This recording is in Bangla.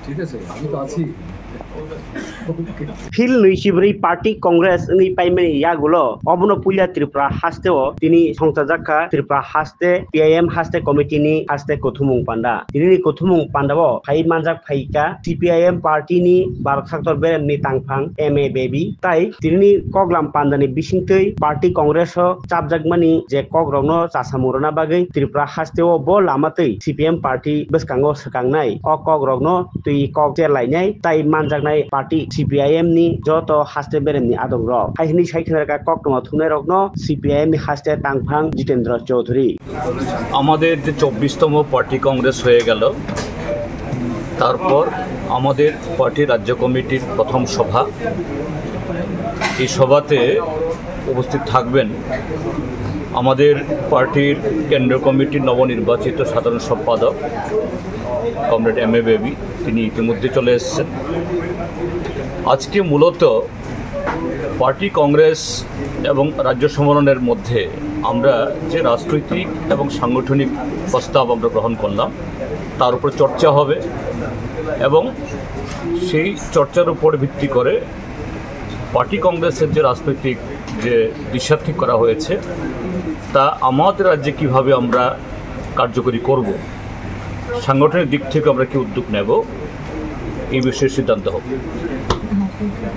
ঠিক আছে, আমি তো আছি। ফিল নৈশিবরি পার্টি কংগ্রেস এই পাইমানি ইয়াগুলো অবনো পুলিয়া ত্রিপুরা হাস্তেও তিনি সংসদ জাখা ত্রিপুরা হাস্তে পিআইএম হাস্তে কমিটিনি হাস্তে কথুমুং পান্ডা তিনি কথুমুং পান্ডাবো ফাই মানজাক ফাইকা সিপিআইএম পার্টিनि भारत सेक्टर बेरेमनि तांफां एमए बेबी ताई तिनि कगलाम पान्दानि बिसिंतै पार्टी कांग्रेस चाबजाकमानि जे कग्रौनो चासामुरना बागै त्रिपुरा हास्तेओ बो लामातै सीपीएम पार्टी बसकांगो सकांनाय अ कग्रौनो तुइ कग चेरलायनाय ताई मानजाकनाय पार्टी सीपीआईएम नि जत हास्ते बेरेमनि आदब रक हाइनि साइखनारका कक्टमा थुनाय रकनो सीपीआईएम नि हास्ते तांफां जितेंद्र चौधरी আমাদের যে 24তম পার্টি কংগ্রেস হয়ে গেল তারপর আমাদের পার্টি রাজ্য কমিটির প্রথম সভা এই সভাতে উপস্থিত থাকবেন আমাদের পার্টির কেন্দ্রীয় কমিটির নবনির্বাচিত সাধারণ সম্পাদক কমরেড এমএ বেবি তিনি ইতিমধ্যে চলে এসেছেন আজকে মূলত পার্টি কংগ্রেস এবং রাজ্য সম্মেলনের মধ্যে আমরা যে রাজনৈতিক এবং সাংগঠনিক প্রস্তাব আমরা গ্রহণ করলাম তার উপর চর্চা হবে এবং সেই চর্চার উপর ভিত্তি করে পার্টি কংগ্রেসের যে রাজনৈতিক যে দিশা ঠিক করা হয়েছে তা আমাদের রাজ্যে কীভাবে আমরা কার্যকরী করব সাংগঠনিক দিক থেকে আমরা কি উদ্যোগ নেব এই বিষয়ে সিদ্ধান্ত হবে।